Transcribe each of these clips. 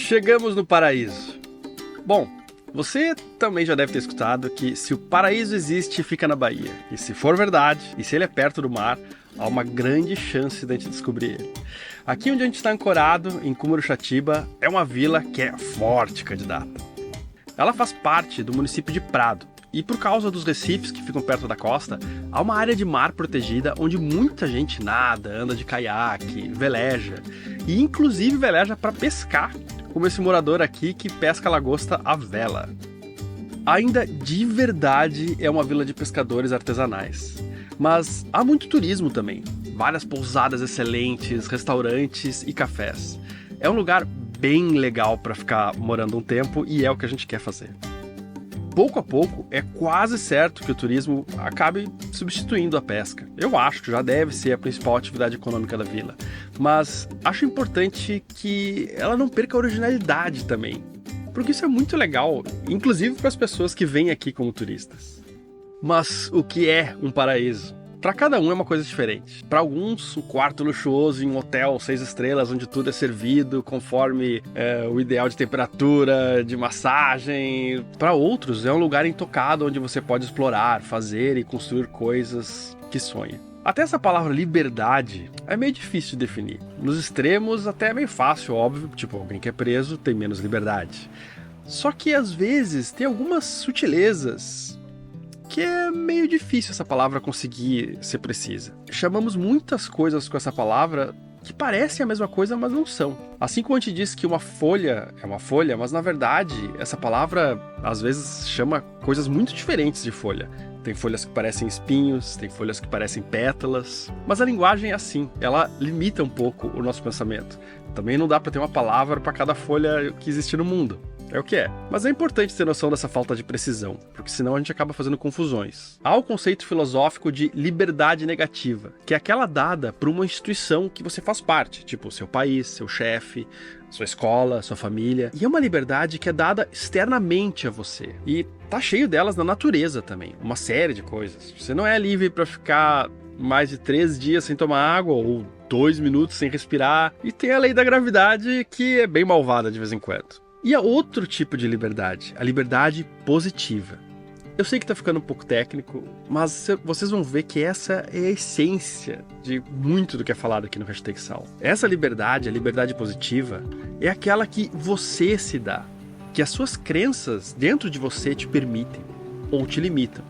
Chegamos no paraíso. Bom, você também já deve ter escutado que se o paraíso existe, fica na Bahia. E se for verdade, e se ele é perto do mar, há uma grande chance de a gente descobrir ele. Aqui onde a gente está ancorado, em Cumuruxatiba, é uma vila que é forte candidata. Ela faz parte do município de Prado. E por causa dos recifes que ficam perto da costa, há uma área de mar protegida onde muita gente nada, anda de caiaque, veleja. E inclusive veleja para pescar, como esse morador aqui que pesca lagosta à vela. Ainda de verdade é uma vila de pescadores artesanais. Mas há muito turismo também. Várias pousadas excelentes, restaurantes e cafés. É um lugar bem legal para ficar morando um tempo e é o que a gente quer fazer. Pouco a pouco, é quase certo que o turismo acabe substituindo a pesca. Eu acho que já deve ser a principal atividade econômica da vila, mas acho importante que ela não perca a originalidade também, porque isso é muito legal, inclusive para as pessoas que vêm aqui como turistas. Mas o que é um paraíso? Para cada um é uma coisa diferente. Para alguns, um quarto luxuoso em um hotel 6 estrelas, onde tudo é servido conforme o ideal de temperatura, de massagem. Para outros, é um lugar intocado onde você pode explorar, fazer e construir coisas que sonha. Até essa palavra liberdade é meio difícil de definir. Nos extremos até é meio fácil, óbvio, tipo alguém que é preso tem menos liberdade. Só que às vezes tem algumas sutilezas que é meio difícil essa palavra conseguir ser precisa. Chamamos muitas coisas com essa palavra que parecem a mesma coisa, mas não são. Assim como a gente diz que uma folha é uma folha, mas na verdade essa palavra às vezes chama coisas muito diferentes de folha. Tem folhas que parecem espinhos, tem folhas que parecem pétalas. Mas a linguagem é assim, ela limita um pouco o nosso pensamento. Também não dá para ter uma palavra para cada folha que existe no mundo. É o que é. Mas é importante ter noção dessa falta de precisão, porque senão a gente acaba fazendo confusões. Há o conceito filosófico de liberdade negativa, que é aquela dada por uma instituição que você faz parte, tipo seu país, seu chefe, sua escola, sua família. E é uma liberdade que é dada externamente a você. E tá cheio delas na natureza também, uma série de coisas. Você não é livre para ficar mais de 3 dias sem tomar água, ou 2 minutos sem respirar. E tem a lei da gravidade, que é bem malvada de vez em quando. E há outro tipo de liberdade, a liberdade positiva. Eu sei que tá ficando um pouco técnico, mas vocês vão ver que essa é a essência de muito do que é falado aqui no Hashtag Sal. Essa liberdade, a liberdade positiva, é aquela que você se dá, que as suas crenças dentro de você te permitem ou te limitam.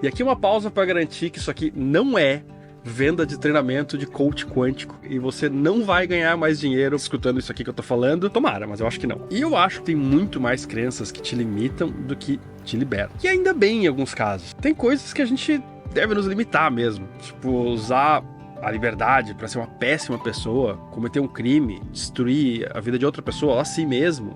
E aqui uma pausa para garantir que isso aqui não é venda de treinamento de coach quântico e você não vai ganhar mais dinheiro escutando isso aqui que eu tô falando, tomara, mas eu acho que não. E eu acho que tem muito mais crenças que te limitam do que te libertam. E ainda bem em alguns casos. Tem coisas que a gente deve nos limitar mesmo, tipo usar a liberdade para ser uma péssima pessoa, cometer um crime, destruir a vida de outra pessoa a si mesmo,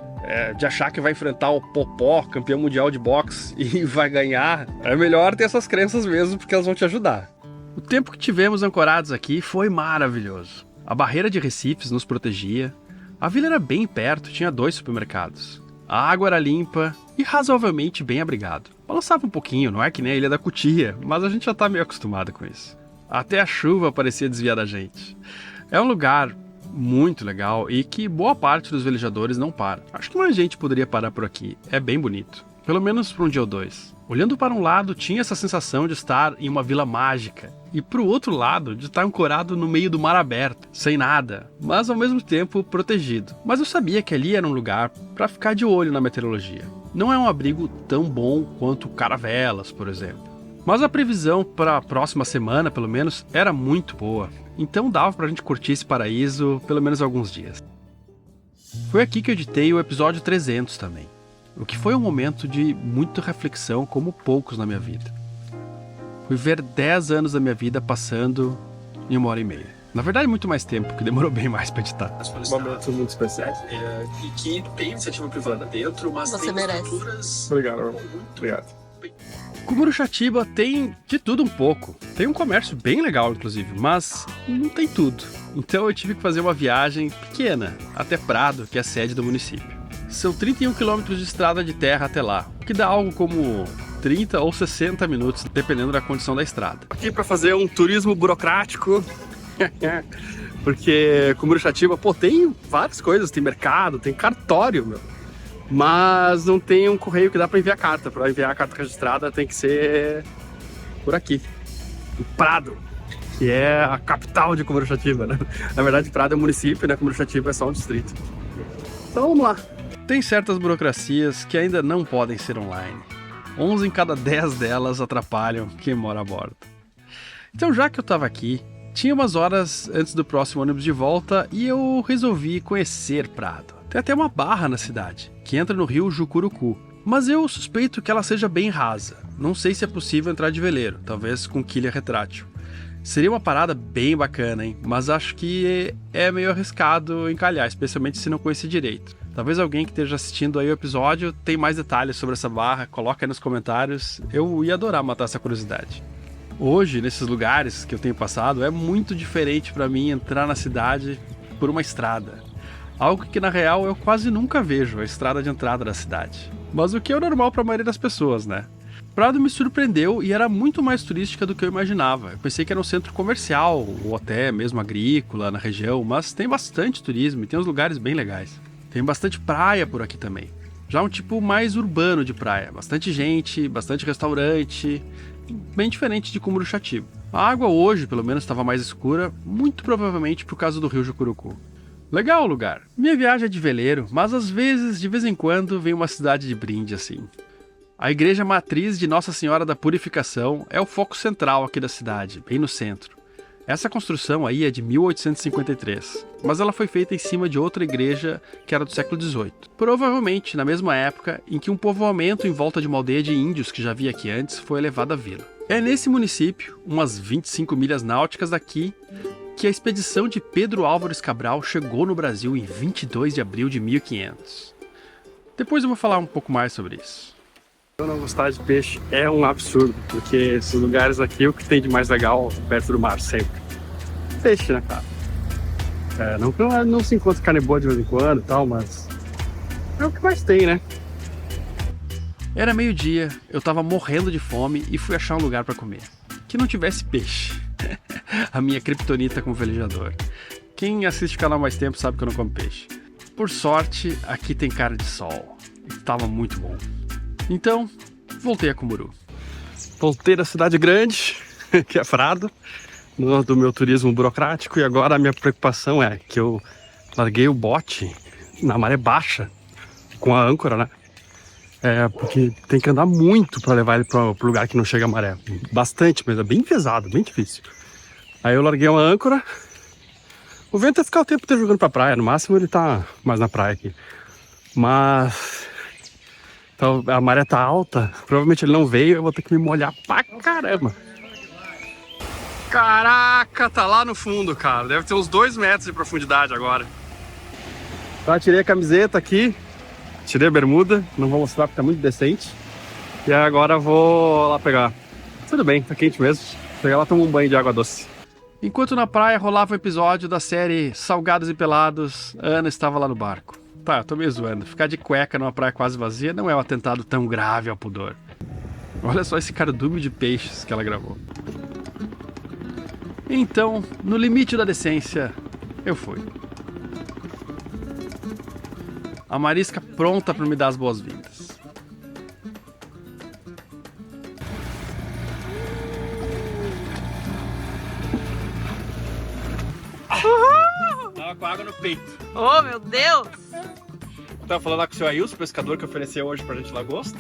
de achar que vai enfrentar o Popó, campeão mundial de boxe, e vai ganhar. É melhor ter essas crenças mesmo, porque elas vão te ajudar. O tempo que tivemos ancorados aqui foi maravilhoso. A barreira de recifes nos protegia, a vila era bem perto, tinha 2 supermercados. A água era limpa e razoavelmente bem abrigado. Balançava um pouquinho, não é que nem a Ilha da Cutia, mas a gente já tá meio acostumado com isso. Até a chuva parecia desviar da gente. É um lugar muito legal e que boa parte dos velejadores não para. Acho que mais gente poderia parar por aqui, é bem bonito. Pelo menos por um dia ou 2. Olhando para um lado, tinha essa sensação de estar em uma vila mágica. E para o outro lado, de estar ancorado no meio do mar aberto, sem nada, mas ao mesmo tempo protegido. Mas eu sabia que ali era um lugar para ficar de olho na meteorologia. Não é um abrigo tão bom quanto Caravelas, por exemplo. Mas a previsão para a próxima semana, pelo menos, era muito boa. Então dava para a gente curtir esse paraíso pelo menos alguns dias. Foi aqui que eu editei o episódio 300 também. O que foi um momento de muita reflexão como poucos na minha vida. Fui ver 10 anos da minha vida passando em 1h30. Na verdade, muito mais tempo, que demorou bem mais para editar. Um momento muito especial. E que tem iniciativa privada dentro, mas Você tem merece. estruturas... Obrigado. Obrigado. Cumuruxatiba tem de tudo um pouco. Tem um comércio bem legal, inclusive, mas não tem tudo. Então eu tive que fazer uma viagem pequena até Prado, que é a sede do município. São 31 quilômetros de estrada de terra até lá, o que dá algo como 30 ou 60 minutos, dependendo da condição da estrada. Aqui para fazer um turismo burocrático. Porque Cumuruxatiba, pô, tem várias coisas, tem mercado, tem cartório, meu. Mas não tem um correio que dá pra enviar carta. Pra enviar a carta registrada tem que ser por aqui, em Prado, que é a capital de Cumuruxatiba, né? Na verdade, Prado é um município, né? Cumuruxatiba é só um distrito. Então vamos lá. Tem certas burocracias que ainda não podem ser online. 11 em cada 10 delas atrapalham quem mora a bordo. Então, já que eu tava aqui, tinha umas horas antes do próximo ônibus de volta e eu resolvi conhecer Prado. Tem até uma barra na cidade, que entra no rio Jucurucu, mas eu suspeito que ela seja bem rasa. Não sei se é possível entrar de veleiro, talvez com quilha retrátil. Seria uma parada bem bacana, hein? Mas acho que é meio arriscado encalhar, especialmente se não conhecer direito. Talvez alguém que esteja assistindo aí o episódio tenha mais detalhes sobre essa barra, coloca aí nos comentários. Eu ia adorar matar essa curiosidade. Hoje, nesses lugares que eu tenho passado, é muito diferente para mim entrar na cidade por uma estrada. Algo que na real eu quase nunca vejo, a estrada de entrada da cidade. Mas o que é normal para a maioria das pessoas, né? Prado me surpreendeu e era muito mais turística do que eu imaginava. Eu pensei que era um centro comercial, ou até mesmo agrícola na região, mas tem bastante turismo e tem uns lugares bem legais. Tem bastante praia por aqui também. Já um tipo mais urbano de praia. Bastante gente, bastante restaurante, bem diferente de Cumuruxatiba. A água hoje, pelo menos, estava mais escura, muito provavelmente por causa do rio Jucurucu. Legal o lugar. Minha viagem é de veleiro, mas às vezes, de vez em quando, vem uma cidade de brinde assim. A igreja matriz de Nossa Senhora da Purificação é o foco central aqui da cidade, bem no centro. Essa construção aí é de 1853, mas ela foi feita em cima de outra igreja que era do século XVIII. Provavelmente na mesma época em que um povoamento em volta de uma aldeia de índios que já havia aqui antes foi elevado à vila. É nesse município, umas 25 milhas náuticas daqui, que a expedição de Pedro Álvares Cabral chegou no Brasil em 22 de abril de 1500. Depois eu vou falar um pouco mais sobre isso. Eu não gostar de peixe é um absurdo, porque esses lugares aqui, o que tem de mais legal perto do mar sempre? Peixe, né, cara? Não se encontra carne boa de vez em quando e tal, mas é o que mais tem, né? Era meio-dia, eu tava morrendo de fome e fui achar um lugar pra comer. Que não tivesse peixe. A minha criptonita com velejador. Quem assiste o canal há mais tempo sabe que eu não como peixe. Por sorte, aqui tem cara de sol. E tava muito bom. Então, voltei a Cumuru. Voltei da cidade grande, que é Prado, do meu turismo burocrático, e agora a minha preocupação é que eu larguei o bote na maré baixa, com a âncora, né? Porque tem que andar muito para levar ele pro lugar que não chega a maré. Bastante, mas é bem pesado, bem difícil. Aí eu larguei uma âncora. O vento vai ficar o tempo inteiro jogando pra praia, no máximo ele tá mais na praia aqui. Mas... então, a maré tá alta, provavelmente ele não veio, eu vou ter que me molhar pra caramba. Caraca, tá lá no fundo, cara. Deve ter uns 2 metros de profundidade agora. Tá, tirei a camiseta aqui, tirei a bermuda, não vou mostrar porque tá muito decente. E agora vou lá pegar. Tudo bem, tá quente mesmo. Chegar lá e tomar um banho de água doce. Enquanto na praia rolava o episódio da série Salgados e Pelados, a Ana estava lá no barco. Tá, eu tô meio zoando. Ficar de cueca numa praia quase vazia não é um atentado tão grave ao pudor. Olha só esse cardume de peixes que ela gravou. Então, no limite da decência, eu fui. A Marisca pronta para me dar as boas-vindas. Tava com água no peito. Oh, meu Deus! Eu tava falando lá com o seu Ailson, o pescador que ofereceu hoje pra gente lagosta.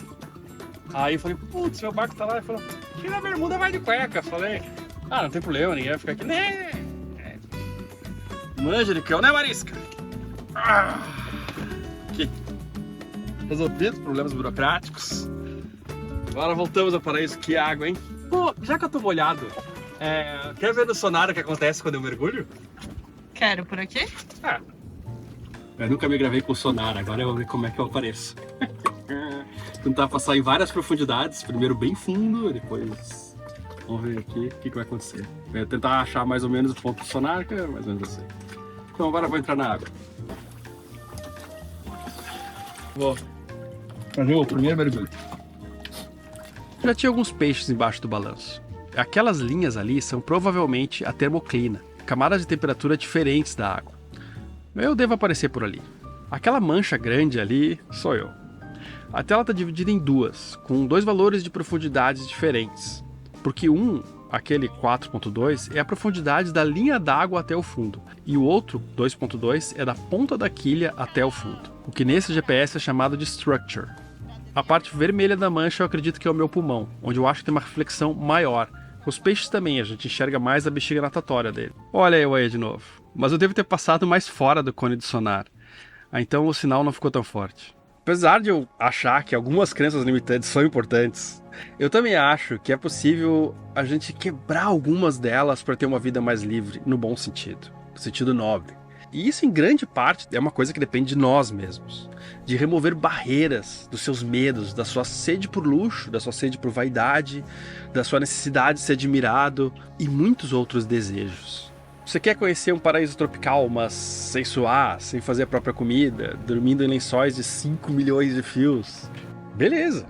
Aí eu falei, putz, meu barco tá lá. Ele falou, tira a bermuda, vai de cueca. Eu falei, não tem problema, ninguém vai ficar aqui. Né? Manjericão, né, Marisca? Aqui. Resolvido, problemas burocráticos. Agora voltamos ao paraíso, que água, hein? Pô, já que eu tô molhado, quer ver no sonar o que acontece quando eu mergulho? Quero por aqui? Eu nunca me gravei com sonar, agora eu vou ver como é que eu apareço. Tentar passar em várias profundidades, primeiro bem fundo, depois vamos ver aqui o que vai acontecer. Eu vou tentar achar mais ou menos o ponto do sonar, que é mais ou menos assim. Então agora eu vou entrar na água. Vou fazer o primeiro mergulho. Já tinha alguns peixes embaixo do balanço. Aquelas linhas ali são provavelmente a termoclina, camadas de temperatura diferentes da água. Eu devo aparecer por ali. Aquela mancha grande ali sou eu. A tela está dividida em duas, com 2 valores de profundidades diferentes. Porque aquele 4.2, é a profundidade da linha d'água até o fundo, e o outro, 2.2, é da ponta da quilha até o fundo, o que nesse GPS é chamado de structure. A parte vermelha da mancha eu acredito que é o meu pulmão, onde eu acho que tem uma reflexão maior. Os peixes também, a gente enxerga mais a bexiga natatória dele. Olha eu aí de novo. Mas eu devo ter passado mais fora do cone de sonar. Então o sinal não ficou tão forte. Apesar de eu achar que algumas crenças limitantes são importantes, eu também acho que é possível a gente quebrar algumas delas para ter uma vida mais livre, no bom sentido, no sentido nobre. E isso, em grande parte, é uma coisa que depende de nós mesmos. De remover barreiras dos seus medos, da sua sede por luxo, da sua sede por vaidade, da sua necessidade de ser admirado e muitos outros desejos. Você quer conhecer um paraíso tropical, mas sem suar, sem fazer a própria comida, dormindo em lençóis de 5 milhões de fios? Beleza!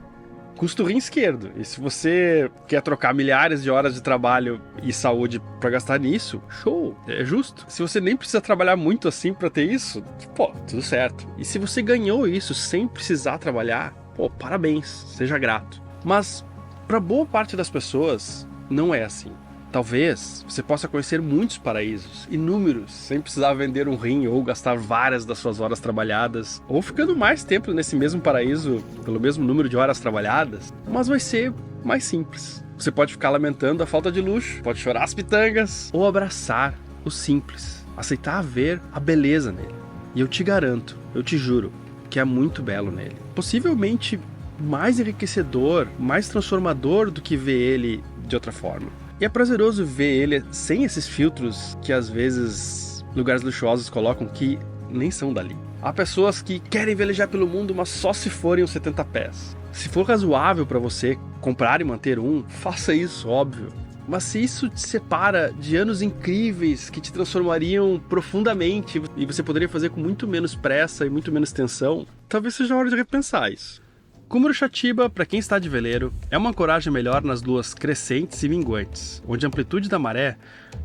Custa o rim esquerdo. E se você quer trocar milhares de horas de trabalho e saúde para gastar nisso, show, é justo. Se você nem precisa trabalhar muito assim para ter isso, pô, tudo certo. E se você ganhou isso sem precisar trabalhar, pô, parabéns, seja grato. Mas para boa parte das pessoas, não é assim. Talvez você possa conhecer muitos paraísos, inúmeros, sem precisar vender um rim ou gastar várias das suas horas trabalhadas, ou ficando mais tempo nesse mesmo paraíso pelo mesmo número de horas trabalhadas, mas vai ser mais simples. Você pode ficar lamentando a falta de luxo, pode chorar as pitangas, ou abraçar o simples, aceitar ver a beleza nele. E eu te garanto, eu te juro, que é muito belo nele. Possivelmente mais enriquecedor, mais transformador do que ver ele de outra forma. E é prazeroso ver ele sem esses filtros que às vezes lugares luxuosos colocam que nem são dali. Há pessoas que querem velejar pelo mundo, mas só se forem os 70 pés. Se for razoável para você comprar e manter um, faça isso, óbvio. Mas se isso te separa de anos incríveis que te transformariam profundamente e você poderia fazer com muito menos pressa e muito menos tensão, talvez seja a hora de repensar isso. Cumuruxatiba, para quem está de veleiro, é uma ancoragem melhor nas luas crescentes e minguantes, onde a amplitude da maré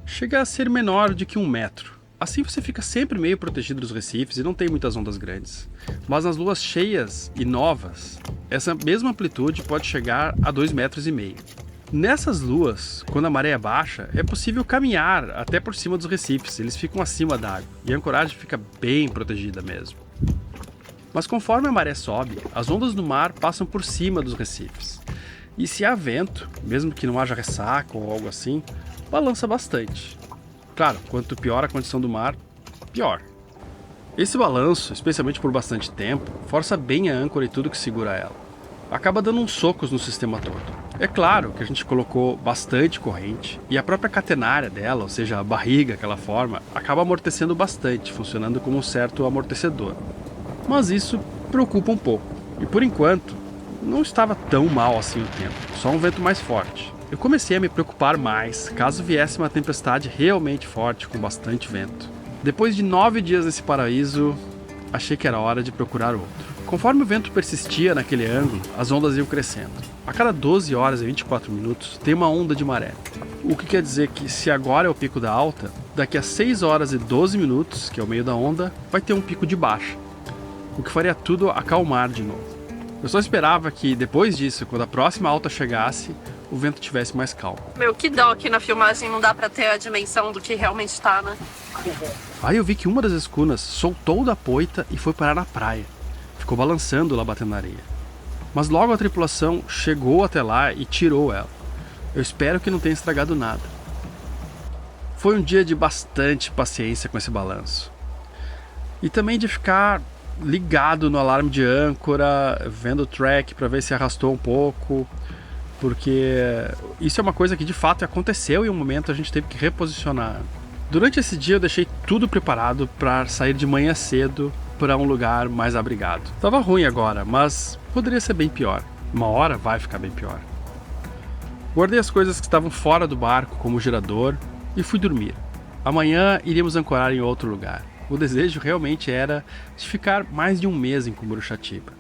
chega a ser menor do que 1 metro. Assim você fica sempre meio protegido dos recifes e não tem muitas ondas grandes. Mas nas luas cheias e novas, essa mesma amplitude pode chegar a 2,5 metros. Nessas luas, quando a maré é baixa, é possível caminhar até por cima dos recifes, eles ficam acima d'água e a ancoragem fica bem protegida mesmo. Mas conforme a maré sobe, as ondas do mar passam por cima dos recifes. E se há vento, mesmo que não haja ressaca ou algo assim, balança bastante. Claro, quanto pior a condição do mar, pior. Esse balanço, especialmente por bastante tempo, força bem a âncora e tudo que segura ela. Acaba dando uns socos no sistema todo. É claro que a gente colocou bastante corrente e a própria catenária dela, ou seja, a barriga que ela forma, acaba amortecendo bastante, funcionando como um certo amortecedor. Mas isso preocupa um pouco. E por enquanto, não estava tão mal assim o tempo, só um vento mais forte. Eu comecei a me preocupar mais caso viesse uma tempestade realmente forte com bastante vento. Depois de 9 dias nesse paraíso, achei que era hora de procurar outro. Conforme o vento persistia naquele ângulo, as ondas iam crescendo. A cada 12 horas e 24 minutos tem uma onda de maré. O que quer dizer que se agora é o pico da alta, daqui a 6 horas e 12 minutos, que é o meio da onda, vai ter um pico de baixa. O que faria tudo acalmar de novo. Eu só esperava que, depois disso, quando a próxima alta chegasse, o vento tivesse mais calmo. Meu, que dó que na filmagem não dá pra ter a dimensão do que realmente tá, né? Aí eu vi que uma das escunas soltou da poita e foi parar na praia. Ficou balançando lá batendo na areia. Mas logo a tripulação chegou até lá e tirou ela. Eu espero que não tenha estragado nada. Foi um dia de bastante paciência com esse balanço. E também de ficar ligado no alarme de âncora, vendo o track para ver se arrastou um pouco, porque isso é uma coisa que de fato aconteceu e em um momento a gente teve que reposicionar. Durante esse dia eu deixei tudo preparado para sair de manhã cedo para um lugar mais abrigado. Tava ruim agora, mas poderia ser bem pior. Uma hora vai ficar bem pior. Guardei as coisas que estavam fora do barco, como o gerador, e fui dormir. Amanhã iríamos ancorar em outro lugar. O desejo realmente era de ficar mais de um mês em Cumuruxatiba.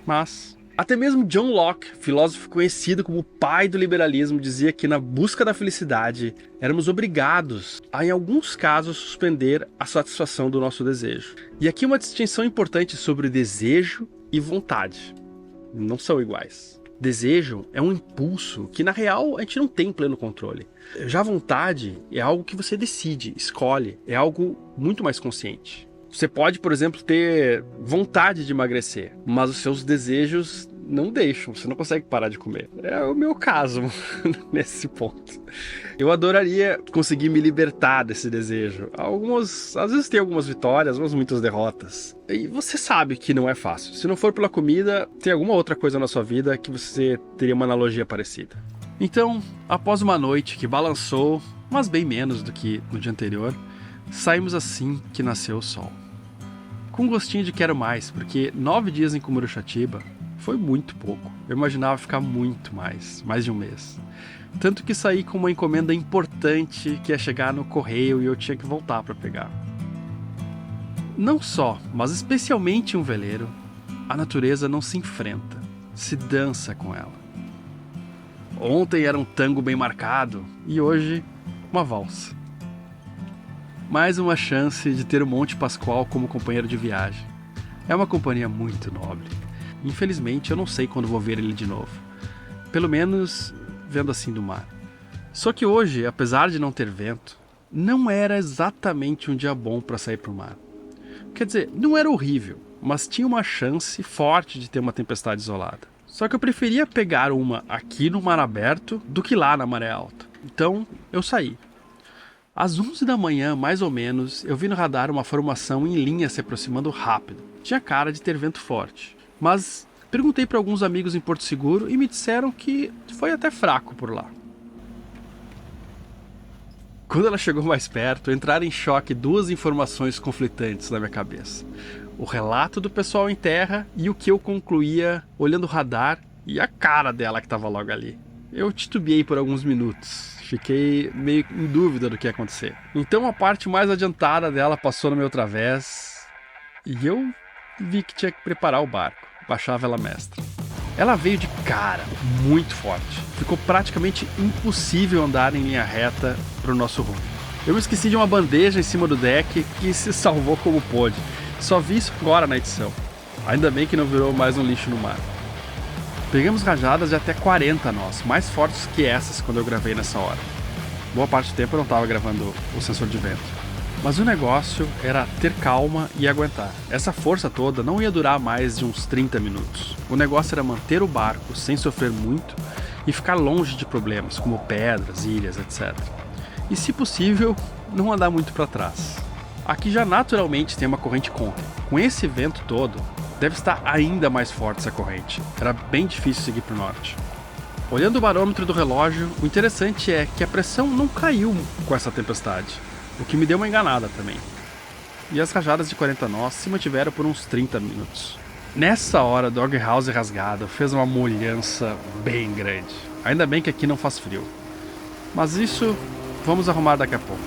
Mas Até mesmo John Locke, filósofo conhecido como o pai do liberalismo, dizia que na busca da felicidade éramos obrigados a, em alguns casos, suspender a satisfação do nosso desejo. E aqui uma distinção importante sobre desejo e vontade. Não são iguais. Desejo é um impulso que, na real, a gente não tem pleno controle. Já a vontade é algo que você decide, escolhe, é algo muito mais consciente. Você pode, por exemplo, ter vontade de emagrecer, mas os seus desejos não deixam, você não consegue parar de comer. É o meu caso nesse ponto. Eu adoraria conseguir me libertar desse desejo. Às vezes tem algumas vitórias, mas muitas derrotas. E você sabe que não é fácil. Se não for pela comida, tem alguma outra coisa na sua vida que você teria uma analogia parecida. Então, após uma noite que balançou, mas bem menos do que no dia anterior, saímos assim que nasceu o sol. Com um gostinho de quero mais, porque 9 dias em Cumuruxatiba foi muito pouco. Eu imaginava ficar muito mais de um mês. Tanto que saí com uma encomenda importante que ia chegar no correio e eu tinha que voltar para pegar. Não só, mas especialmente em um veleiro, a natureza não se enfrenta, se dança com ela. Ontem era um tango bem marcado e hoje uma valsa. Mais uma chance de ter o Monte Pascoal como companheiro de viagem. É uma companhia muito nobre. Infelizmente, eu não sei quando vou ver ele de novo. Pelo menos, vendo assim do mar. Só que hoje, apesar de não ter vento, não era exatamente um dia bom para sair para o mar. Quer dizer, não era horrível, mas tinha uma chance forte de ter uma tempestade isolada. Só que eu preferia pegar uma aqui no mar aberto do que lá na maré alta. Então, eu saí. Às 11 da manhã, mais ou menos, eu vi no radar uma formação em linha se aproximando rápido. Tinha cara de ter vento forte. Mas perguntei para alguns amigos em Porto Seguro e me disseram que foi até fraco por lá. Quando ela chegou mais perto, entraram em choque 2 informações conflitantes na minha cabeça. O relato do pessoal em terra e o que eu concluía olhando o radar e a cara dela que estava logo ali. Eu titubeei por alguns minutos. Fiquei meio em dúvida do que ia acontecer. Então a parte mais adiantada dela passou no meu través e eu vi que tinha que preparar o barco, baixar a vela mestra. Ela veio de cara, muito forte. Ficou praticamente impossível andar em linha reta para o nosso rumo. Eu me esqueci de uma bandeja em cima do deck que se salvou como pôde. Só vi isso agora na edição. Ainda bem que não virou mais um lixo no mar. Pegamos rajadas de até 40 nós, mais fortes que essas quando eu gravei nessa hora. Boa parte do tempo eu não estava gravando o sensor de vento. Mas o negócio era ter calma e aguentar. Essa força toda não ia durar mais de uns 30 minutos. O negócio era manter o barco sem sofrer muito e ficar longe de problemas, como pedras, ilhas, etc. E, se possível, não andar muito para trás. Aqui já naturalmente tem uma corrente contra. Com esse vento todo, deve estar ainda mais forte essa corrente. Era bem difícil seguir para o norte. Olhando o barômetro do relógio, o interessante é que a pressão não caiu com essa tempestade, o que me deu uma enganada também. E as rajadas de 40 nós se mantiveram por uns 30 minutos. Nessa hora, a doghouse rasgada fez uma molhança bem grande. Ainda bem que aqui não faz frio. Mas isso vamos arrumar daqui a pouco.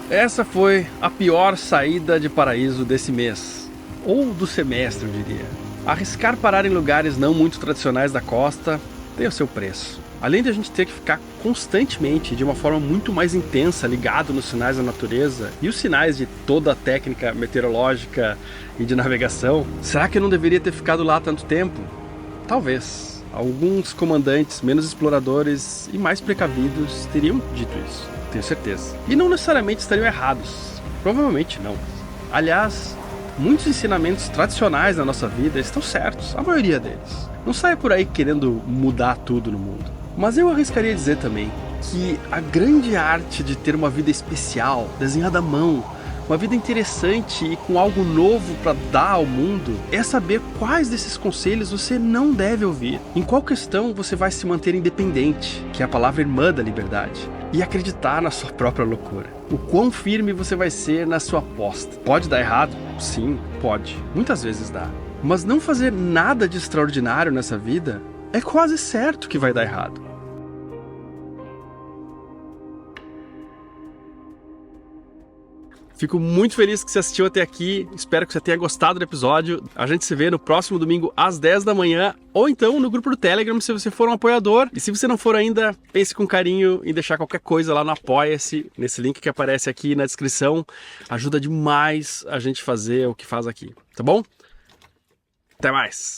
Essa foi a pior saída de paraíso desse mês. Ou do semestre, eu diria. Arriscar parar em lugares não muito tradicionais da costa tem o seu preço. Além de a gente ter que ficar constantemente, de uma forma muito mais intensa, ligado nos sinais da natureza e os sinais de toda a técnica meteorológica e de navegação, será que eu não deveria ter ficado lá tanto tempo? Talvez. Alguns comandantes menos exploradores e mais precavidos teriam dito isso, tenho certeza. E não necessariamente estariam errados. Provavelmente não. Aliás, muitos ensinamentos tradicionais na nossa vida estão certos, a maioria deles. Não saia por aí querendo mudar tudo no mundo. Mas eu arriscaria dizer também que a grande arte de ter uma vida especial, desenhada à mão, uma vida interessante e com algo novo para dar ao mundo, é saber quais desses conselhos você não deve ouvir. Em qual questão você vai se manter independente, que é a palavra irmã da liberdade, e acreditar na sua própria loucura. O quão firme você vai ser na sua aposta. Pode dar errado? Sim, pode. Muitas vezes dá. Mas não fazer nada de extraordinário nessa vida é quase certo que vai dar errado. Fico muito feliz que você assistiu até aqui. Espero que você tenha gostado do episódio. A gente se vê no próximo domingo às 10 da manhã ou então no grupo do Telegram se você for um apoiador. E se você não for ainda, pense com carinho em deixar qualquer coisa lá no Apoia-se, nesse link que aparece aqui na descrição. Ajuda demais a gente fazer o que faz aqui, tá bom? Até mais!